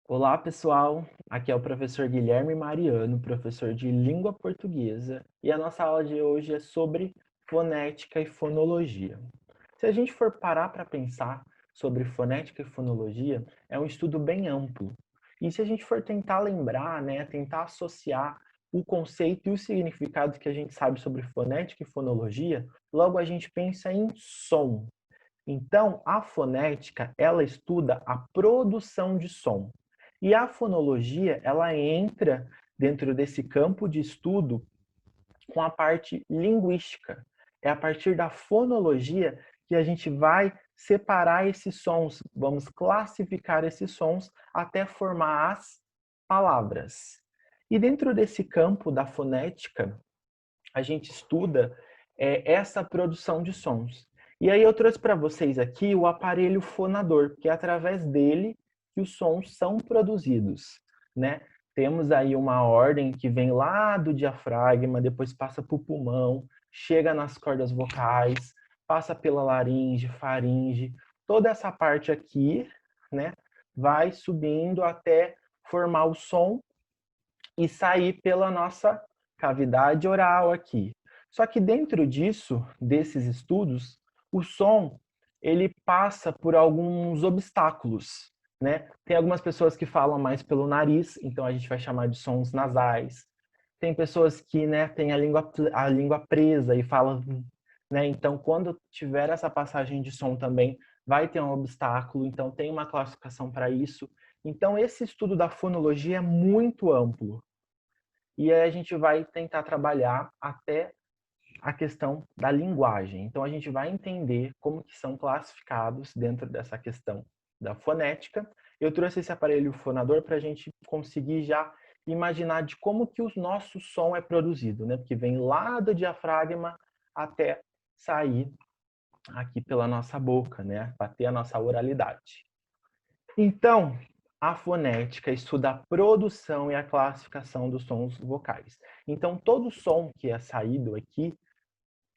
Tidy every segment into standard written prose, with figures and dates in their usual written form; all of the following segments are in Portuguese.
Olá, pessoal. Aqui é o professor Guilherme Mariano, professor de língua portuguesa, e a nossa aula de hoje é sobre fonética e fonologia. Se a gente for parar para pensar sobre fonética e fonologia, é um estudo bem amplo. E se a gente for tentar lembrar, tentar associar o conceito e o significado que a gente sabe sobre fonética e fonologia, logo a gente pensa em som. Então, a fonética, ela estuda a produção de som. E a fonologia, ela entra dentro desse campo de estudo com a parte linguística. É a partir da fonologia que a gente vai separar esses sons, vamos classificar esses sons até formar as palavras. E dentro desse campo da fonética, a gente estuda essa produção de sons. E aí eu trouxe para vocês aqui o aparelho fonador, que é através dele que os sons são produzidos, né? Temos aí uma ordem que vem lá do diafragma, depois passa para o pulmão, chega nas cordas vocais, passa pela laringe, faringe, toda essa parte aqui, né, vai subindo até formar o som e sair pela nossa cavidade oral aqui. Só que dentro disso, desses estudos, o som ele passa por alguns obstáculos, né? Tem algumas pessoas que falam mais pelo nariz, então a gente vai chamar de sons nasais. Tem pessoas que, né, têm a língua presa e falam, né? Então, quando tiver essa passagem de som também, vai ter um obstáculo, então tem uma classificação para isso. Então, esse estudo da fonologia é muito amplo. E aí a gente vai tentar trabalhar até a questão da linguagem. Então a gente vai entender como que são classificados dentro dessa questão da fonética. Eu trouxe esse aparelho fonador para a gente conseguir já imaginar de como que o nosso som é produzido, né? Porque vem lá do diafragma até sair aqui pela nossa boca, né? Bater a nossa oralidade. Então, a fonética estuda a produção e a classificação dos sons vocais. Então, todo som que é saído aqui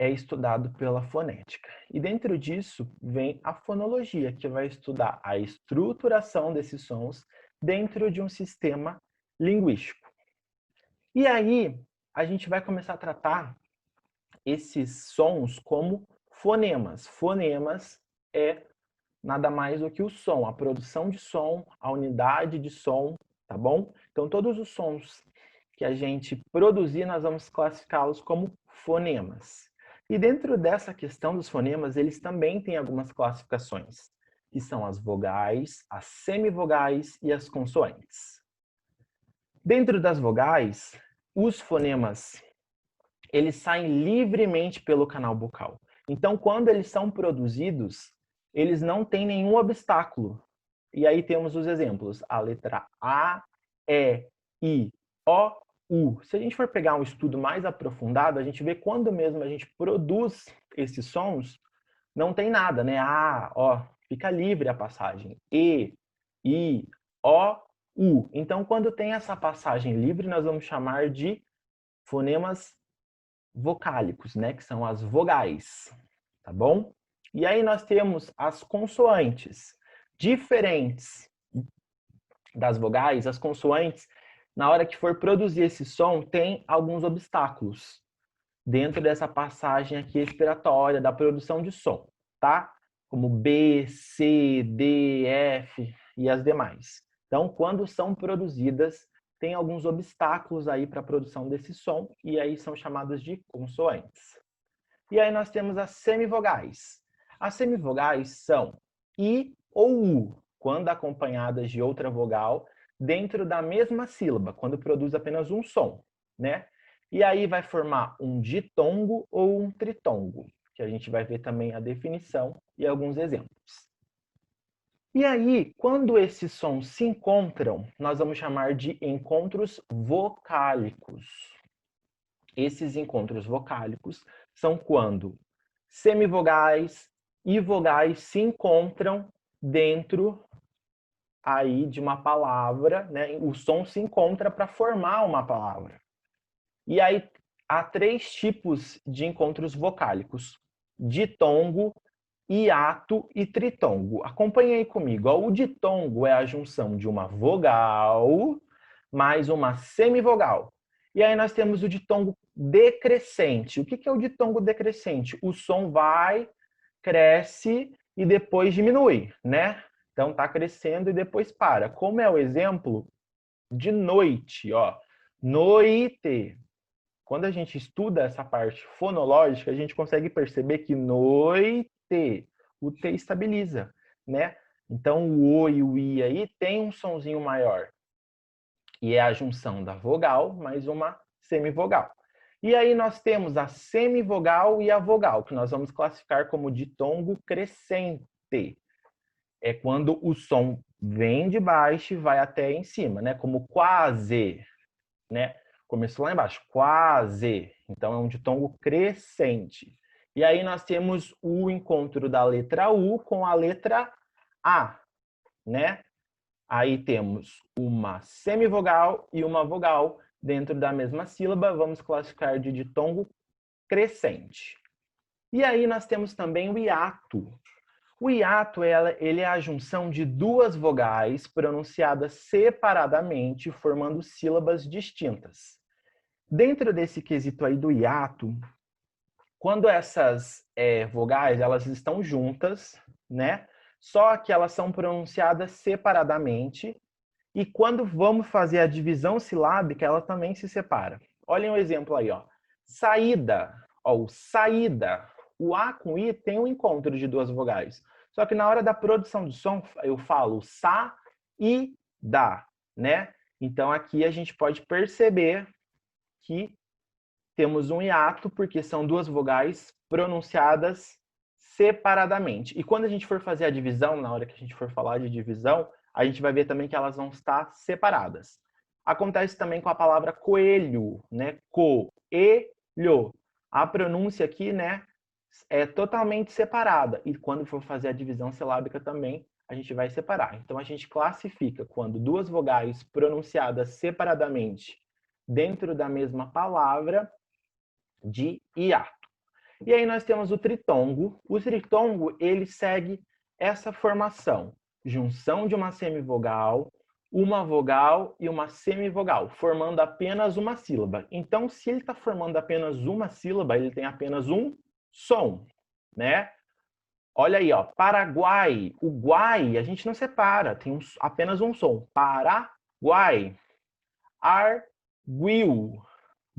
é estudado pela fonética. E dentro disso vem a fonologia, que vai estudar a estruturação desses sons dentro de um sistema linguístico. E aí, a gente vai começar a tratar esses sons como fonemas. Fonemas é nada mais do que o som, a produção de som, a unidade de som, tá bom? Então, todos os sons que a gente produzir, nós vamos classificá-los como fonemas. E dentro dessa questão dos fonemas, eles também têm algumas classificações, que são as vogais, as semivogais e as consoantes. Dentro das vogais, os fonemas, eles saem livremente pelo canal bucal. Então, quando eles são produzidos, eles não têm nenhum obstáculo. E aí temos os exemplos, a letra A, E, I, O, U. Se a gente for pegar um estudo mais aprofundado, a gente vê quando mesmo a gente produz esses sons, não tem nada, né? A, O, fica livre a passagem. E, I, O, U. Então, quando tem essa passagem livre, nós vamos chamar de fonemas vocálicos, né? Que são as vogais, tá bom? E aí nós temos as consoantes. Diferentes das vogais, as consoantes, na hora que for produzir esse som, tem alguns obstáculos dentro dessa passagem aqui respiratória da produção de som, tá? Como B, C, D, F e as demais. Então, quando são produzidas, tem alguns obstáculos aí para a produção desse som e aí são chamadas de consoantes. E aí nós temos as semivogais. As semivogais são I ou U, quando acompanhadas de outra vogal, dentro da mesma sílaba, quando produz apenas um som, né? E aí vai formar um ditongo ou um tritongo, que a gente vai ver também a definição e alguns exemplos. E aí, quando esses sons se encontram, nós vamos chamar de encontros vocálicos. Esses encontros vocálicos são quando semivogais e vogais se encontram dentro aí de uma palavra, né? O som se encontra para formar uma palavra. E aí há três tipos de encontros vocálicos: ditongo, hiato e tritongo. Acompanhe aí comigo. Ó, o ditongo é a junção de uma vogal mais uma semivogal. E aí nós temos o ditongo decrescente. O que é o ditongo decrescente? O som vai, cresce e depois diminui, né? Então tá crescendo e depois para. Como é o exemplo de noite, ó. Noite. Quando a gente estuda essa parte fonológica, a gente consegue perceber que noite, o T estabiliza, né? Então o O e o I aí tem um sonzinho maior. E é a junção da vogal mais uma semivogal. E aí nós temos a semivogal e a vogal, que nós vamos classificar como ditongo crescente. É quando o som vem de baixo e vai até em cima, né? Como quase, né? Começou lá embaixo, quase. Então é um ditongo crescente. E aí nós temos o encontro da letra U com a letra A, né? Aí temos uma semivogal e uma vogal dentro da mesma sílaba, vamos classificar de ditongo crescente. E aí nós temos também o hiato. O hiato ele é a junção de duas vogais pronunciadas separadamente, formando sílabas distintas. Dentro desse quesito aí do hiato, quando essas vogais elas estão juntas, né? Só que elas são pronunciadas separadamente. E quando vamos fazer a divisão silábica, ela também se separa. Olhem o exemplo aí, ó. Saída, ó, o saída. O A com I tem um encontro de duas vogais. Só que na hora da produção do som, eu falo sa e da, né? Então aqui a gente pode perceber que temos um hiato, porque são duas vogais pronunciadas separadamente. E quando a gente for fazer a divisão, na hora que a gente for falar de divisão, a gente vai ver também que elas vão estar separadas. Acontece também com a palavra coelho, né? Coelho. A pronúncia aqui, né, é totalmente separada. E quando for fazer a divisão silábica também, a gente vai separar. Então a gente classifica quando duas vogais pronunciadas separadamente dentro da mesma palavra de hiato. E aí nós temos o tritongo. O tritongo, ele segue essa formação. Junção de uma semivogal, uma vogal e uma semivogal, formando apenas uma sílaba. Então, se ele está formando apenas uma sílaba, ele tem apenas um som, né? Olha aí, ó, Paraguai. O guai, a gente não separa, tem apenas um som. Paraguai. Arguil.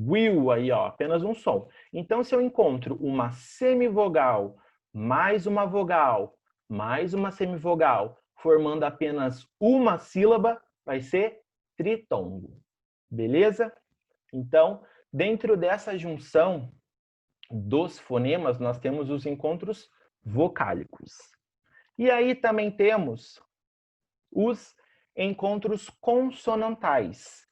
Will aí, ó, apenas um som. Então, se eu encontro uma semivogal mais uma vogal mais uma semivogal, formando apenas uma sílaba, vai ser tritongo. Beleza? Então, dentro dessa junção dos fonemas, nós temos os encontros vocálicos. E aí também temos os encontros consonantais,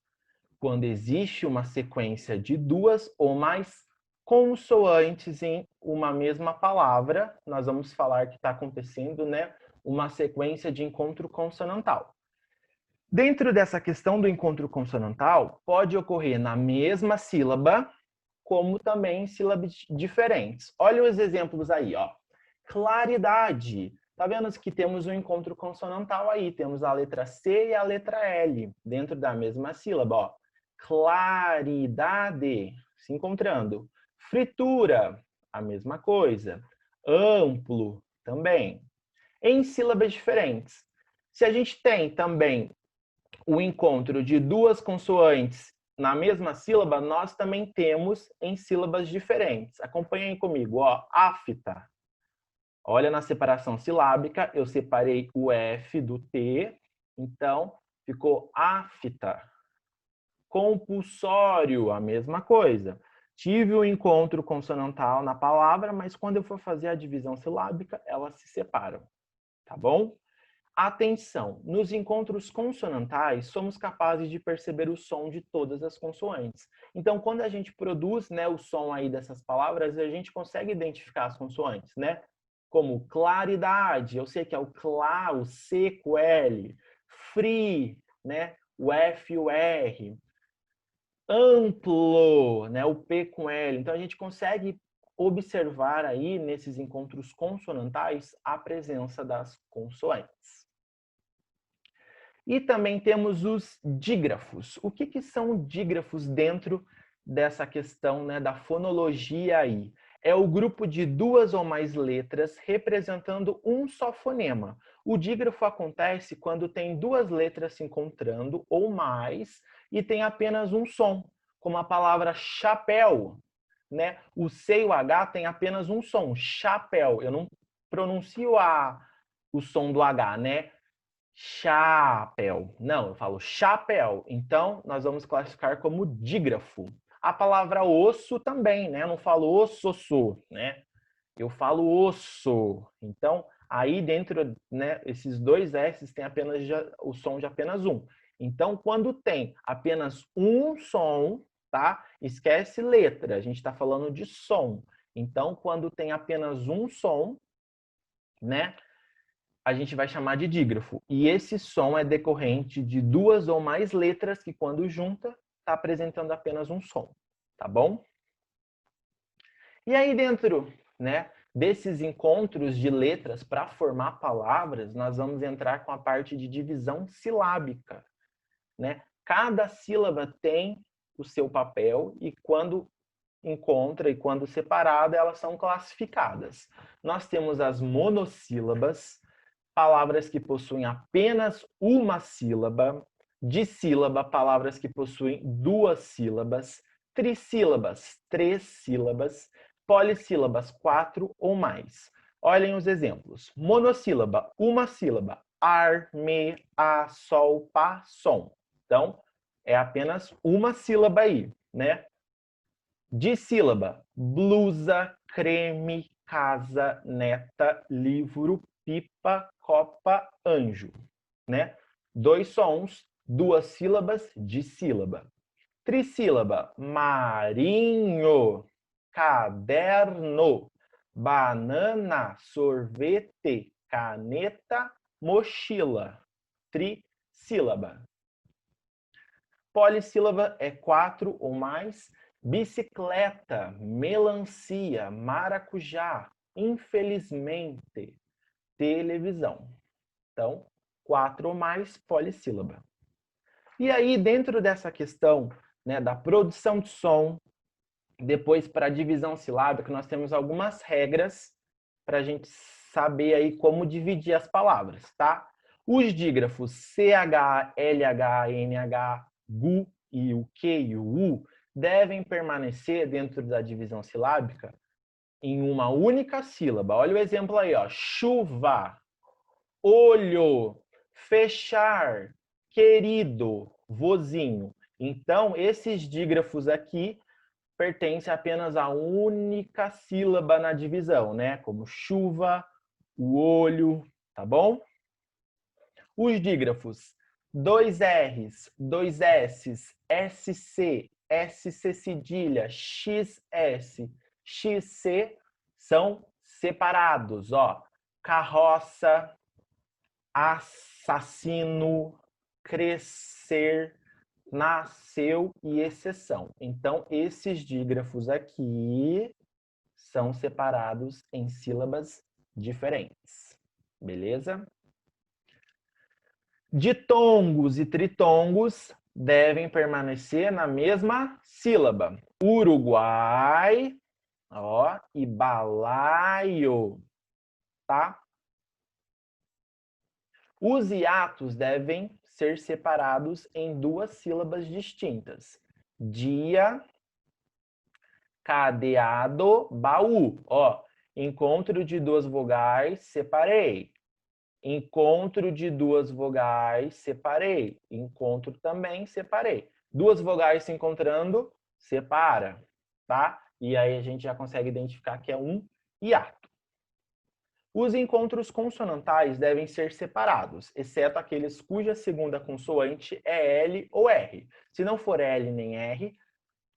quando existe uma sequência de duas ou mais consoantes em uma mesma palavra, nós vamos falar que está acontecendo, né, uma sequência de encontro consonantal. Dentro dessa questão do encontro consonantal, pode ocorrer na mesma sílaba, como também em sílabas diferentes. Olha os exemplos aí, ó. Claridade. Tá vendo que temos um encontro consonantal aí? Temos a letra C e a letra L dentro da mesma sílaba, ó. Claridade, se encontrando. Fritura, a mesma coisa. Amplo, também. Em sílabas diferentes. Se a gente tem também o encontro de duas consoantes na mesma sílaba, nós também temos em sílabas diferentes. Acompanhem comigo, ó. Afta. Olha na separação silábica, eu separei o F do T, então ficou afta. Compulsório, a mesma coisa. Tive o encontro consonantal na palavra, mas quando eu for fazer a divisão silábica, elas se separam, tá bom? Atenção, nos encontros consonantais, somos capazes de perceber o som de todas as consoantes. Então, quando a gente produz, né, o som aí dessas palavras, a gente consegue identificar as consoantes, né? Como claridade, eu sei que é o clá, o C com o L, free, né, o F e o R, amplo, né, o P com L. Então a gente consegue observar aí nesses encontros consonantais a presença das consoantes. E também temos os dígrafos. O que são dígrafos dentro dessa questão, né, da fonologia aí? É o grupo de duas ou mais letras representando um só fonema. O dígrafo acontece quando tem duas letras se encontrando ou mais e tem apenas um som, como a palavra chapéu, né? O C e o H tem apenas um som, chapéu. Eu não pronuncio o som do H, né? Chapéu. Não, eu falo chapéu. Então, nós vamos classificar como dígrafo. A palavra osso também, né? Eu não falo osso, né? Eu falo osso. Então, aí dentro, né, esses dois S's tem apenas o som de apenas um. Então, quando tem apenas um som, tá? Esquece letra, a gente está falando de som. Então, quando tem apenas um som, né? A gente vai chamar de dígrafo. E esse som é decorrente de duas ou mais letras que, quando junta, está apresentando apenas um som, tá bom? E aí dentro, né, desses encontros de letras para formar palavras, nós vamos entrar com a parte de divisão silábica, né? Cada sílaba tem o seu papel e quando encontra e quando separada, elas são classificadas. Nós temos as monossílabas, palavras que possuem apenas uma sílaba, dissílaba, palavras que possuem duas sílabas, trissílabas, três sílabas, polissílabas, quatro ou mais. Olhem os exemplos. Monossílaba, uma sílaba, ar, me, a, sol, pá, som. Então, é apenas uma sílaba aí, né? Dissílaba, blusa, creme, casa, neta, livro, pipa, copa, anjo, né? Dois sons, duas sílabas, dissílaba. Trissílaba, marinho, caderno, banana, sorvete, caneta, mochila. Trissílaba. Polissílaba é quatro ou mais. Bicicleta, melancia, maracujá, infelizmente, televisão. Então, quatro ou mais, polissílaba. E aí, dentro dessa questão, né, da produção de som, depois para a divisão silábica, nós temos algumas regras para a gente saber aí como dividir as palavras, tá? Os dígrafos CH, LH, NH, GU e o Q e o U devem permanecer dentro da divisão silábica em uma única sílaba. Olha o exemplo aí, ó. Chuva, olho, fechar, querido, vozinho. Então, esses dígrafos aqui pertencem apenas a única sílaba na divisão, né? Como chuva, o olho, tá bom? Os dígrafos, dois R's, dois S's, SC, SC cedilha, XS, XC são separados, ó. Carroça, assassino, crescer, nasceu e exceção. Então, esses dígrafos aqui são separados em sílabas diferentes. Beleza? Ditongos e tritongos devem permanecer na mesma sílaba. Uruguai, ó, e balaio, tá? Os hiatos devem ser separados em duas sílabas distintas. Dia, cadeado, baú. Ó, encontro de duas vogais, separei. Encontro de duas vogais, separei. Encontro também, separei. Duas vogais se encontrando, separa, tá? E aí a gente já consegue identificar que é um hiato. Os encontros consonantais devem ser separados, exceto aqueles cuja segunda consoante é L ou R. Se não for L nem R,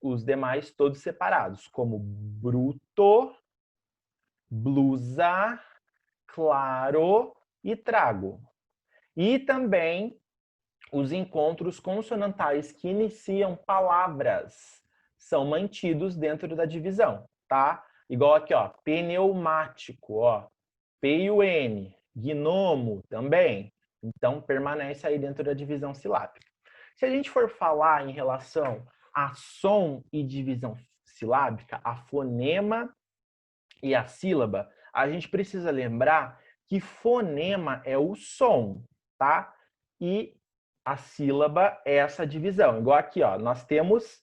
os demais todos separados, como bruto, blusa, claro e trago. E também os encontros consonantais que iniciam palavras são mantidos dentro da divisão, tá? Igual aqui, ó, pneumático, ó, P e o N, gnomo também. Então, permanece aí dentro da divisão silábica. Se a gente for falar em relação a som e divisão silábica, a fonema e a sílaba, a gente precisa lembrar que fonema é o som, tá? E a sílaba é essa divisão. Igual aqui, ó, nós temos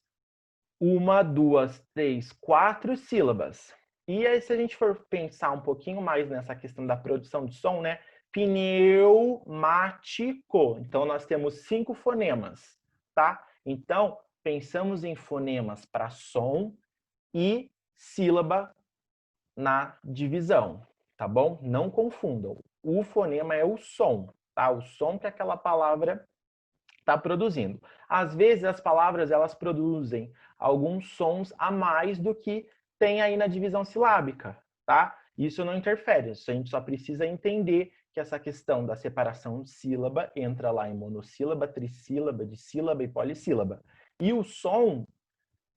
1, 2, 3, 4 sílabas. E aí, se a gente for pensar um pouquinho mais nessa questão da produção de som, né? Pneumático. Então, nós temos 5 fonemas, tá? Então, pensamos em fonemas para som e sílaba na divisão, tá bom? Não confundam. O fonema é o som, tá? O som que aquela palavra está produzindo. Às vezes as palavras elas produzem alguns sons a mais do que tem aí na divisão silábica, tá? Isso não interfere, a gente só precisa entender que essa questão da separação de sílaba entra lá em monossílaba, trissílaba, dissílaba e polissílaba. E o som,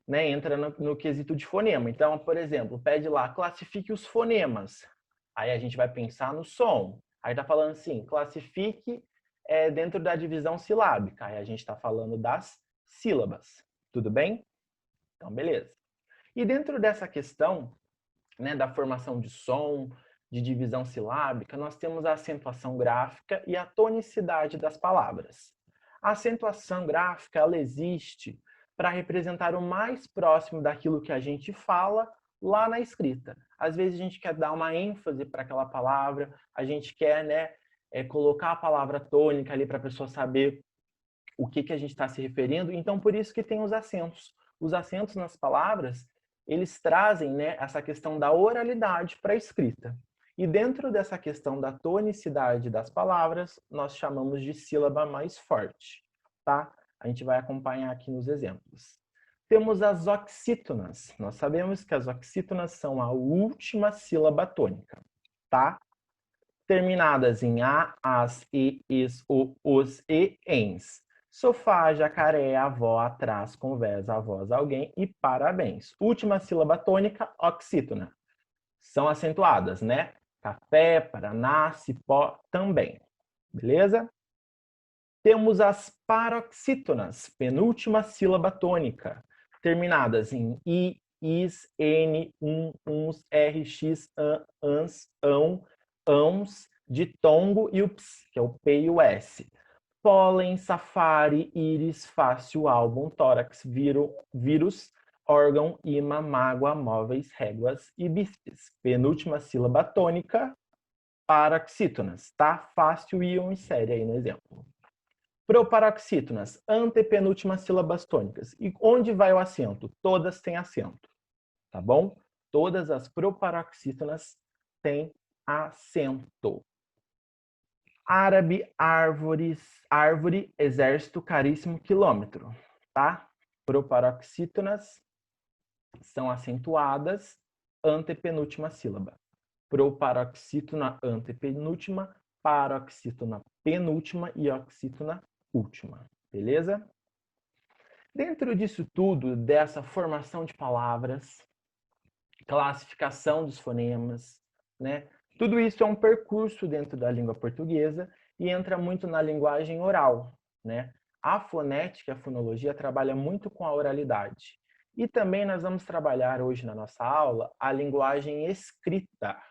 né, entra no quesito de fonema. Então, por exemplo, pede lá, classifique os fonemas. Aí a gente vai pensar no som. Aí tá falando assim, classifique dentro da divisão silábica. Aí a gente está falando das sílabas. Tudo bem? Então, beleza. E dentro dessa questão, né, da formação de som, de divisão silábica, nós temos a acentuação gráfica e a tonicidade das palavras. A acentuação gráfica, ela existe para representar o mais próximo daquilo que a gente fala lá na escrita. Às vezes a gente quer dar uma ênfase para aquela palavra, a gente quer, né, colocar a palavra tônica ali para a pessoa saber o que a gente está se referindo. Então, por isso que tem os acentos. Os acentos nas palavras, eles trazem, né, essa questão da oralidade para a escrita. E dentro dessa questão da tonicidade das palavras, nós chamamos de sílaba mais forte, tá? A gente vai acompanhar aqui nos exemplos. Temos as oxítonas. Nós sabemos que as oxítonas são a última sílaba tônica, tá? Terminadas em a, as, e, is, o, os, e, ens. Sofá, jacaré, avó, atrás, conversa, avós, alguém e parabéns. Última sílaba tônica, oxítona. São acentuadas, né? Café, paraná, cipó também. Beleza? Temos as paroxítonas, penúltima sílaba tônica, terminadas em i, is, n, uns, r, x, ans, ão, ãos, ditongo e o ps, que é o p e o s. Pólen, safari, íris, fácil, álbum, tórax, vírus, órgão, imã, mágoa, móveis, réguas e bíceps. Penúltima sílaba tônica, paroxítonas, tá? Fácil, íon e série aí no exemplo. Proparoxítonas, antepenúltimas sílabas tônicas. E onde vai o acento? Todas têm acento, tá bom? Todas as proparoxítonas têm acento. Árabe, árvore, exército, caríssimo, quilômetro, tá? Proparoxítonas são acentuadas, antepenúltima sílaba. Proparoxítona, antepenúltima, paroxítona, penúltima e oxítona, última. Beleza? Dentro disso tudo, dessa formação de palavras, classificação dos fonemas, né? Tudo isso é um percurso dentro da língua portuguesa e entra muito na linguagem oral, né? A fonética, a fonologia trabalha muito com a oralidade. E também nós vamos trabalhar hoje na nossa aula a linguagem escrita,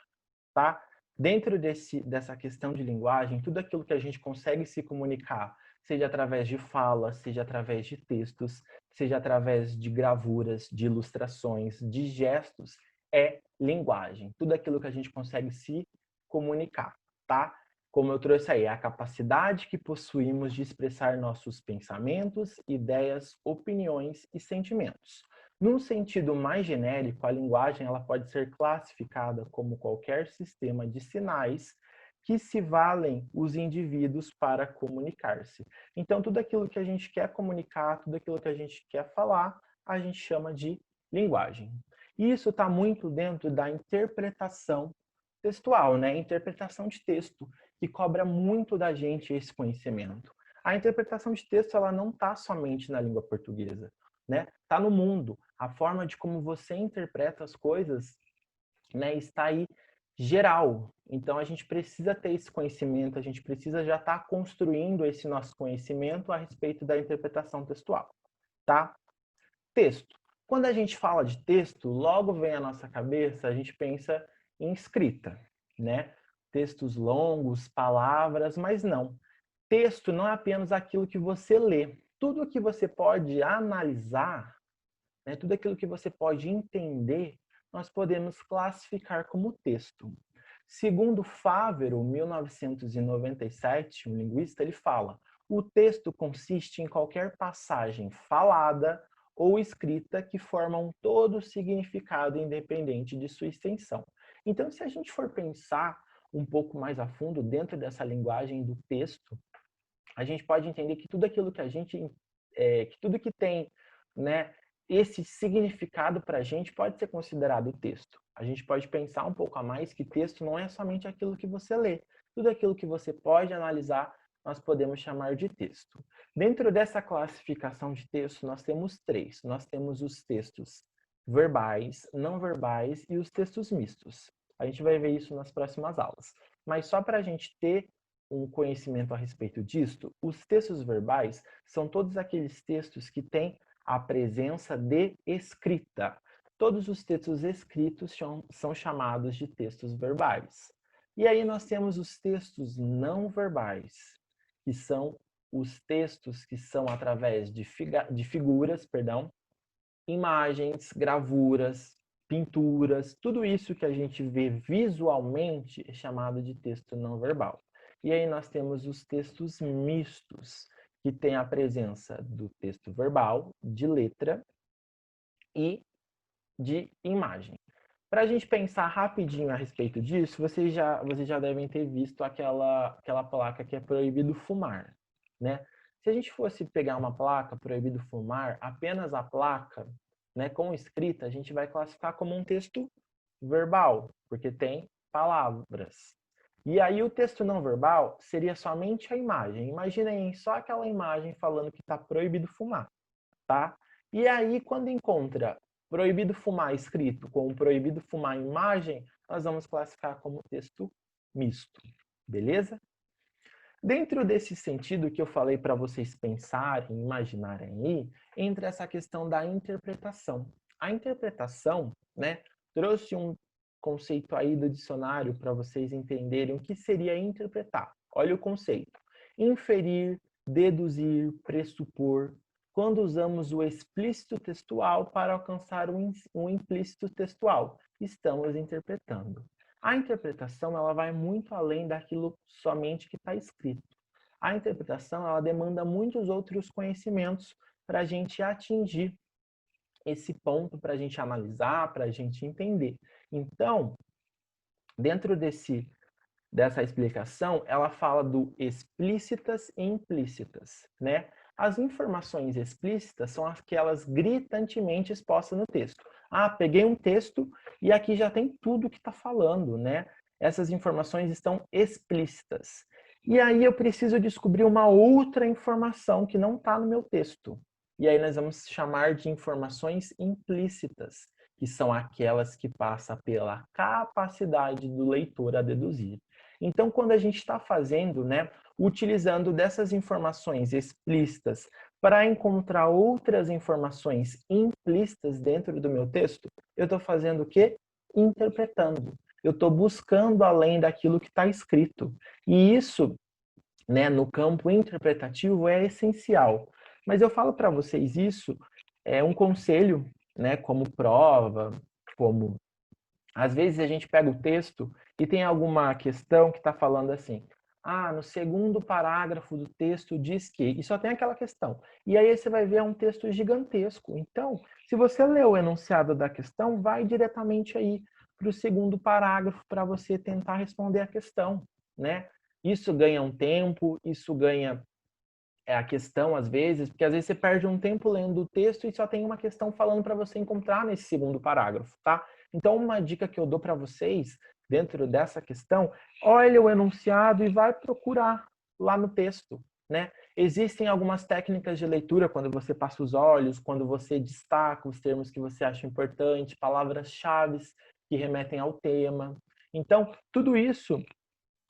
tá? Dentro dessa questão de linguagem, tudo aquilo que a gente consegue se comunicar, seja através de fala, seja através de textos, seja através de gravuras, de ilustrações, de gestos, é linguagem. Tudo aquilo que a gente consegue se comunicar, tá? Como eu trouxe aí, a capacidade que possuímos de expressar nossos pensamentos, ideias, opiniões e sentimentos. Num sentido mais genérico, a linguagem ela pode ser classificada como qualquer sistema de sinais que se valem os indivíduos para comunicar-se. Então, tudo aquilo que a gente quer comunicar, tudo aquilo que a gente quer falar, a gente chama de linguagem. E isso está muito dentro da interpretação textual, né? Interpretação de texto, que cobra muito da gente esse conhecimento. A interpretação de texto ela não está somente na língua portuguesa, né? Está no mundo. A forma de como você interpreta as coisas né, está aí geral. Então, a gente precisa ter esse conhecimento, a gente precisa já estar construindo esse nosso conhecimento a respeito da interpretação textual, tá? Texto. Quando a gente fala de texto, logo vem à nossa cabeça, a gente pensa em escrita, né? Textos longos, palavras, mas não. Texto não é apenas aquilo que você lê. Tudo que você pode analisar, né, tudo aquilo que você pode entender, nós podemos classificar como texto. Segundo Fávero, 1997, um linguista, ele fala: o texto consiste em qualquer passagem falada ou escrita que formam todo o significado independente de sua extensão. Então, se a gente for pensar um pouco mais a fundo dentro dessa linguagem do texto, a gente pode entender que tudo aquilo que a gente, que tudo que tem, né, esse significado para a gente pode ser considerado texto. A gente pode pensar um pouco a mais que texto não é somente aquilo que você lê. Tudo aquilo que você pode analisar, nós podemos chamar de texto. Dentro dessa classificação de texto, nós temos três. Nós temos os textos verbais, não verbais e os textos mistos. A gente vai ver isso nas próximas aulas. Mas só para a gente ter um conhecimento a respeito disto, os textos verbais são todos aqueles textos que têm a presença de escrita. Todos os textos escritos são chamados de textos verbais. E aí nós temos os textos não verbais, que são os textos que são através de figuras, imagens, gravuras, pinturas, tudo isso que a gente vê visualmente é chamado de texto não verbal. E aí nós temos os textos mistos, que tem a presença do texto verbal, de letra e de imagem. Para a gente pensar rapidinho a respeito disso, vocês já devem ter visto aquela placa que é proibido fumar, né? Se a gente fosse pegar uma placa proibido fumar, apenas a placa, né, com escrita, a gente vai classificar como um texto verbal, porque tem palavras. E aí o texto não verbal seria somente a imagem. Imaginem só aquela imagem falando que está proibido fumar, tá? E aí quando encontra proibido fumar escrito com proibido fumar imagem, nós vamos classificar como texto misto, beleza? Dentro desse sentido que eu falei para vocês pensarem, imaginarem aí, entra essa questão da interpretação. A interpretação, né, trouxe um conceito aí do dicionário para vocês entenderem o que seria interpretar. Olha o conceito: inferir, deduzir, pressupor. Quando usamos o explícito textual para alcançar um implícito textual, estamos interpretando. A interpretação ela vai muito além daquilo somente que está escrito. A interpretação ela demanda muitos outros conhecimentos para a gente atingir esse ponto, para a gente analisar, para a gente entender. Então, dentro dessa explicação, ela fala do explícitas e implícitas, né? As informações explícitas são aquelas gritantemente expostas no texto. Ah, peguei um texto e aqui já tem tudo que está falando, né? Essas informações estão explícitas. E aí eu preciso descobrir uma outra informação que não está no meu texto. E aí nós vamos chamar de informações implícitas, que são aquelas que passam pela capacidade do leitor a deduzir. Então, quando a gente está fazendo, né, utilizando dessas informações explícitas para encontrar outras informações implícitas dentro do meu texto, eu estou fazendo o quê? Interpretando. Eu estou buscando além daquilo que está escrito. E isso, né, no campo interpretativo é essencial. Mas eu falo para vocês isso, é um conselho, né, como prova, como às vezes a gente pega o texto e tem alguma questão que está falando assim: ah, no segundo parágrafo do texto diz que, e só tem aquela questão. E aí você vai ver é um texto gigantesco. Então, se você lê o enunciado da questão, vai diretamente aí para o segundo parágrafo para você tentar responder a questão, né? Isso ganha um tempo, isso ganha a questão às vezes, porque às vezes você perde um tempo lendo o texto e só tem uma questão falando para você encontrar nesse segundo parágrafo, tá? Então, uma dica que eu dou para vocês dentro dessa questão, olha o enunciado e vai procurar lá no texto, né? Existem algumas técnicas de leitura quando você passa os olhos, quando você destaca os termos que você acha importante, palavras-chave que remetem ao tema. Então, tudo isso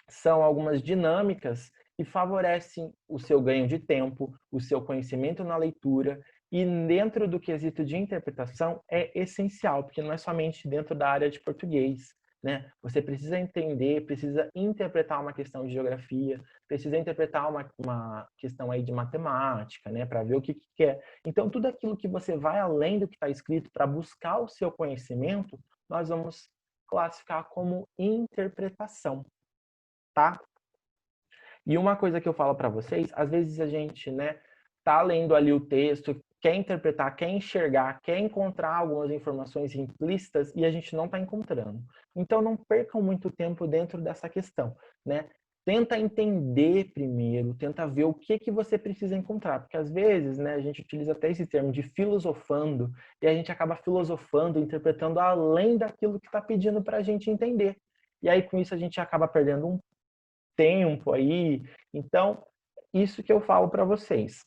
são algumas dinâmicas que favorecem o seu ganho de tempo, o seu conhecimento na leitura, e dentro do quesito de interpretação é essencial, porque não é somente dentro da área de português, né? Você precisa entender, precisa interpretar uma questão de geografia, precisa interpretar uma questão aí de matemática, né? Para ver o que é. Então, tudo aquilo que você vai além do que está escrito para buscar o seu conhecimento, nós vamos classificar como interpretação, tá? E uma coisa que eu falo para vocês, às vezes a gente, né, tá lendo ali o texto, quer interpretar, quer enxergar, quer encontrar algumas informações implícitas e a gente não está encontrando. Então não percam muito tempo dentro dessa questão, né? Tenta entender primeiro, tenta ver o que você precisa encontrar, porque às vezes, né, a gente utiliza até esse termo de filosofando e a gente acaba filosofando, interpretando além daquilo que está pedindo para a gente entender. E aí com isso a gente acaba perdendo um tempo aí. Então, isso que eu falo para vocês.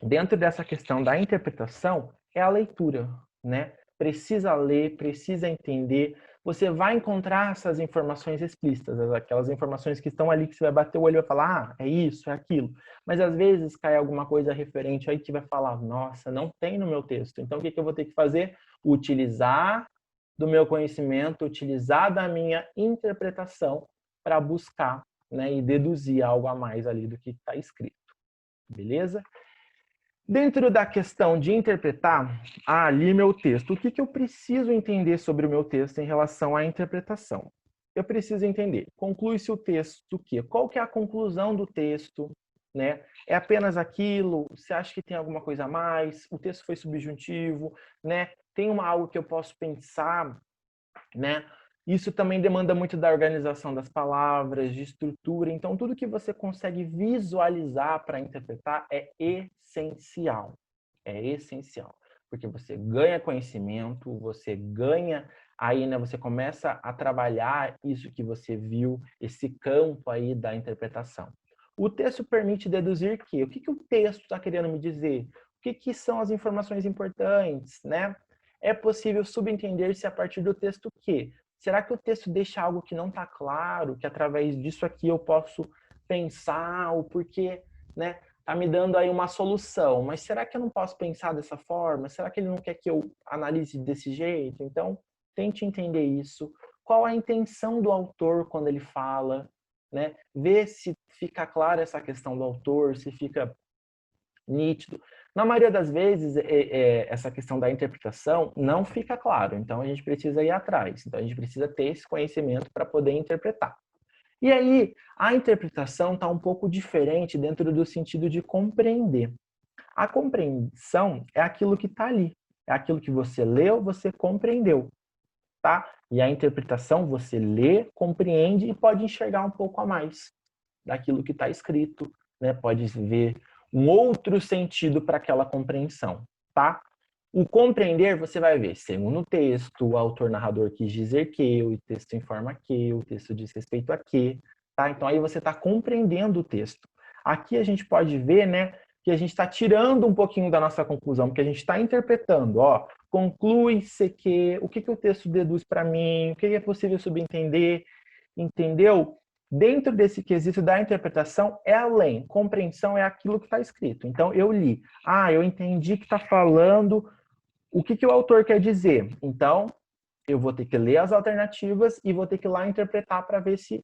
Dentro dessa questão da interpretação, é a leitura, né? Precisa ler, precisa entender. Você vai encontrar essas informações explícitas, aquelas informações que estão ali que você vai bater o olho e vai falar, é isso, é aquilo. Mas às vezes cai alguma coisa referente aí que vai falar, nossa, não tem no meu texto. Então o que eu vou ter que fazer? Utilizar do meu conhecimento, utilizar da minha interpretação para buscar, né, e deduzir algo a mais ali do que está escrito. Beleza? Dentro da questão de interpretar, li meu texto. O que eu preciso entender sobre o meu texto em relação à interpretação? Eu preciso entender, conclui-se o texto o quê? Qual que é a conclusão do texto? Né? É apenas aquilo? Você acha que tem alguma coisa a mais? O texto foi subjuntivo? Né? Tem algo que eu posso pensar, né? Isso também demanda muito da organização das palavras, de estrutura. Então, tudo que você consegue visualizar para interpretar é essencial. É essencial. Porque você ganha conhecimento, você ganha aí, né? Você começa a trabalhar isso que você viu, esse campo aí da interpretação. O texto permite deduzir que o que o texto está querendo me dizer? O que são as informações importantes, né? É possível subentender-se a partir do texto que será que o texto deixa algo que não está claro, que através disso aqui eu posso pensar o porquê, né? Tá me dando aí uma solução, mas será que eu não posso pensar dessa forma? Será que ele não quer que eu analise desse jeito? Então, tente entender isso. Qual a intenção do autor quando ele fala, né? Ver se fica clara essa questão do autor, se fica nítido. Na maioria das vezes, essa questão da interpretação não fica claro, então a gente precisa ir atrás, então a gente precisa ter esse conhecimento para poder interpretar. E aí, a interpretação está um pouco diferente dentro do sentido de compreender. A compreensão é aquilo que está ali, é aquilo que você leu, você compreendeu, tá? E a interpretação você lê, compreende e pode enxergar um pouco a mais daquilo que está escrito, né? Pode ver um outro sentido para aquela compreensão, tá? O compreender, você vai ver, segundo o texto, o autor narrador quis dizer que, o texto informa que, o texto diz respeito a que, tá? Então aí você está compreendendo o texto. Aqui a gente pode ver, né, que a gente está tirando um pouquinho da nossa conclusão, porque a gente está interpretando, ó, conclui-se que, o que o texto deduz para mim, o que é possível subentender, entendeu? Dentro desse quesito da interpretação é além, compreensão é aquilo que está escrito. Então eu li, eu entendi que está falando o que o autor quer dizer. Então eu vou ter que ler as alternativas e vou ter que ir lá interpretar para ver se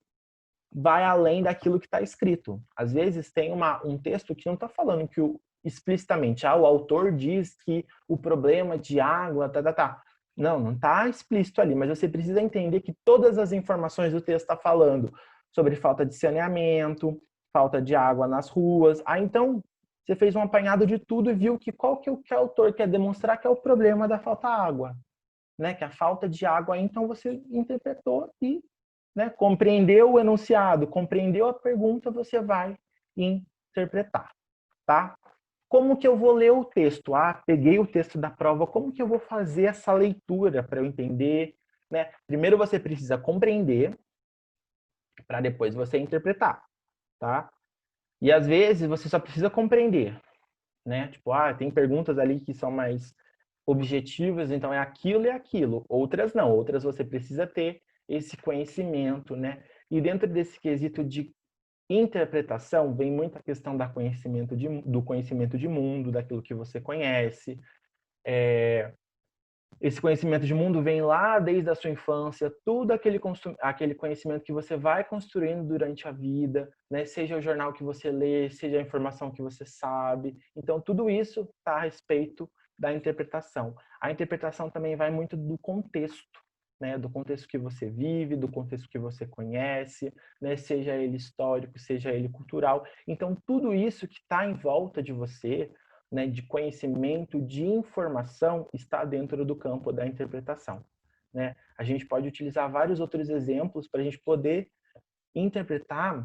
vai além daquilo que está escrito. Às vezes tem um texto que não está falando que explicitamente, o autor diz que o problema de água, tá. Não está explícito ali, mas você precisa entender que todas as informações do texto está falando sobre falta de saneamento, falta de água nas ruas. Então, você fez um apanhado de tudo e viu que qual que o autor quer demonstrar que é o problema da falta de água, né? Que a falta de água, então você interpretou e, né, compreendeu o enunciado, compreendeu a pergunta, você vai interpretar, tá? Como que eu vou ler o texto? Peguei o texto da prova, como que eu vou fazer essa leitura para eu entender, né? Primeiro você precisa compreender para depois você interpretar, tá? E às vezes você só precisa compreender, né? Tipo, tem perguntas ali que são mais objetivas, então é aquilo e aquilo. Outras não, outras você precisa ter esse conhecimento, né? E dentro desse quesito de interpretação, vem muita questão do conhecimento de mundo, daquilo que você conhece. Esse conhecimento de mundo vem lá desde a sua infância, tudo aquele conhecimento que você vai construindo durante a vida, né? Seja o jornal que você lê, seja a informação que você sabe. Então, tudo isso está a respeito da interpretação. A interpretação também vai muito do contexto, né? Do contexto que você vive, do contexto que você conhece, né? Seja ele histórico, seja ele cultural. Então, tudo isso que está em volta de você, né, de conhecimento, de informação, está dentro do campo da interpretação. Né? A gente pode utilizar vários outros exemplos para a gente poder interpretar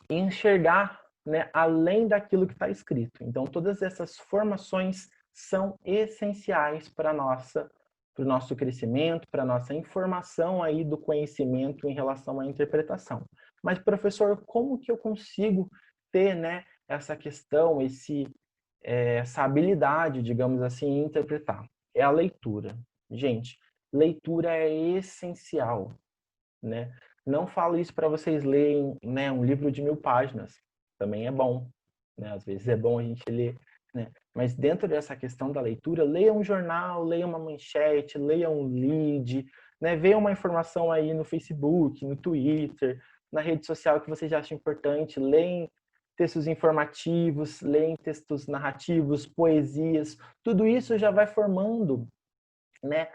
e enxergar, né, além daquilo que está escrito. Então, todas essas formações são essenciais para o nosso crescimento, para a nossa informação aí do conhecimento em relação à interpretação. Mas, professor, como que eu consigo ter, né, essa questão, essa habilidade, digamos assim, em interpretar? É a leitura. Gente, leitura é essencial, né? Não falo isso para vocês lerem, né, um livro de 1000 páginas. Também é bom, né? Às vezes é bom a gente ler, né? Mas dentro dessa questão da leitura, leia um jornal, leia uma manchete, leia um lead, né? Veja uma informação aí no Facebook, no Twitter, na rede social que vocês acham importante, leem textos informativos, leem textos narrativos, poesias, tudo isso já vai formando, né,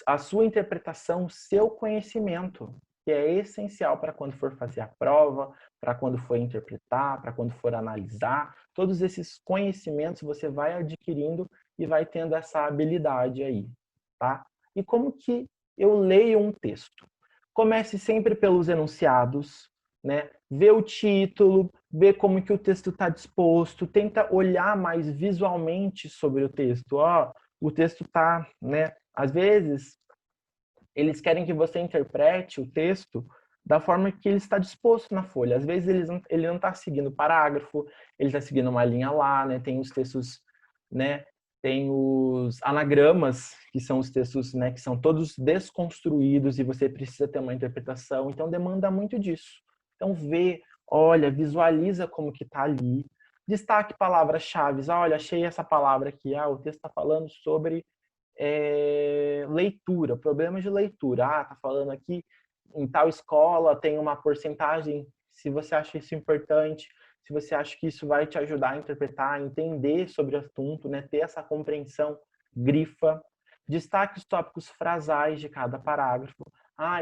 a sua interpretação, o seu conhecimento, que é essencial para quando for fazer a prova, para quando for interpretar, para quando for analisar. Todos esses conhecimentos você vai adquirindo e vai tendo essa habilidade aí, tá? E como que eu leio um texto? Comece sempre pelos enunciados, né? Vê o título, vê como que o texto está disposto, tenta olhar mais visualmente sobre o texto. Ó, o texto está, né? Às vezes, eles querem que você interprete o texto da forma que ele está disposto na folha. Às vezes, ele não está seguindo parágrafo, ele está seguindo uma linha lá, né? Tem os textos, né? Tem os anagramas, que são os textos, né? Que são todos desconstruídos e você precisa ter uma interpretação. Então, demanda muito disso. Então, vê, olha, visualiza como que está ali. Destaque palavras-chave. Olha, achei essa palavra aqui. O texto está falando sobre leitura, problemas de leitura. Tá falando aqui em tal escola tem uma porcentagem, se você acha isso importante, se você acha que isso vai te ajudar a interpretar, a entender sobre o assunto, né, ter essa compreensão, grifa. Destaque os tópicos frasais de cada parágrafo.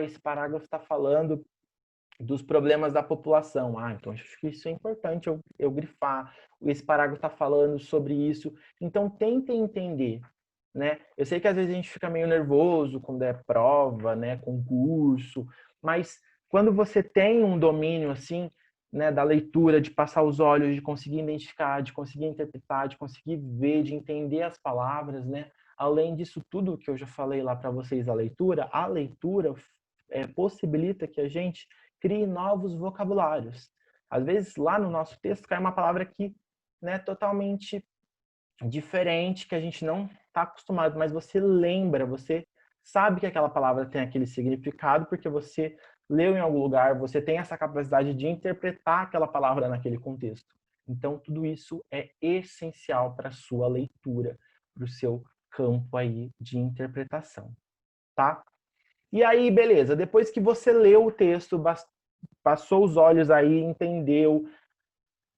Esse parágrafo está falando dos problemas da população. Então acho que isso é importante eu grifar. Esse parágrafo está falando sobre isso. Então tentem entender, né? Eu sei que às vezes a gente fica meio nervoso quando é prova, né, concurso, mas quando você tem um domínio assim, né, da leitura, de passar os olhos, de conseguir identificar, de conseguir interpretar, de conseguir ver, de entender as palavras, né? Além disso tudo que eu já falei lá para vocês, a leitura possibilita que a gente crie novos vocabulários. Às vezes lá no nosso texto cai uma palavra que, né, totalmente diferente, que a gente não está acostumado, mas você lembra, você sabe que aquela palavra tem aquele significado porque você leu em algum lugar, você tem essa capacidade de interpretar aquela palavra naquele contexto. Então, tudo isso é essencial para a sua leitura, para o seu campo aí de interpretação, tá? E aí, beleza, depois que você leu o texto, passou os olhos aí, entendeu,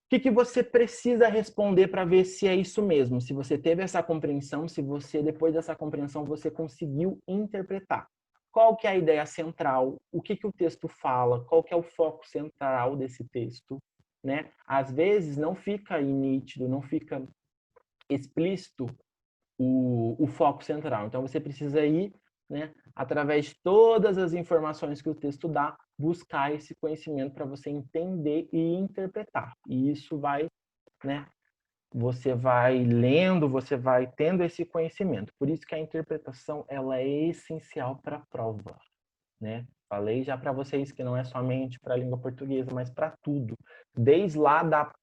que você precisa responder para ver se é isso mesmo, se você teve essa compreensão, se você, depois dessa compreensão, você conseguiu interpretar. Qual que é a ideia central? O que o texto fala? Qual que é o foco central desse texto? Né? Às vezes não fica aí nítido, não fica explícito o foco central. Então você precisa ir, né, através de todas as informações que o texto dá, buscar esse conhecimento para você entender e interpretar. E isso vai, né, você vai lendo, você vai tendo esse conhecimento. Por isso que a interpretação ela é essencial para a prova, né? Falei já para vocês que não é somente para a língua portuguesa, mas para tudo. Desde lá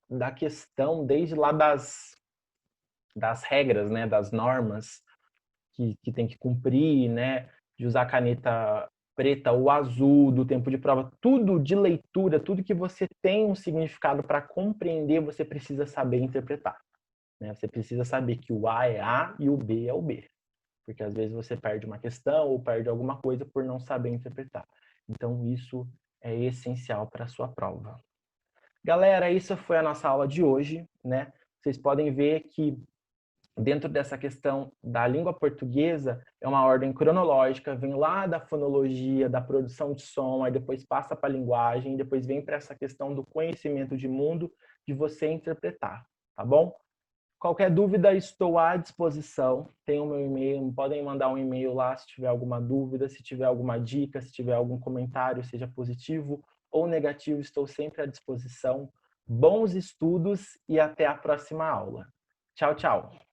da questão, desde lá das regras, né, das normas, que tem que cumprir, né? De usar caneta preta ou azul, do tempo de prova, tudo de leitura, tudo que você tem um significado para compreender, você precisa saber interpretar. Né? Você precisa saber que o A é A e o B é o B. Porque às vezes você perde uma questão ou perde alguma coisa por não saber interpretar. Então, isso é essencial para a sua prova. Galera, isso foi a nossa aula de hoje, né? Vocês podem ver que dentro dessa questão da língua portuguesa é uma ordem cronológica, vem lá da fonologia, da produção de som, aí depois passa para a linguagem, depois vem para essa questão do conhecimento de mundo, de você interpretar, tá bom? Qualquer dúvida, estou à disposição. Tem o meu e-mail, podem mandar um e-mail lá se tiver alguma dúvida, se tiver alguma dica, se tiver algum comentário, seja positivo ou negativo, estou sempre à disposição. Bons estudos e até a próxima aula. Tchau, tchau.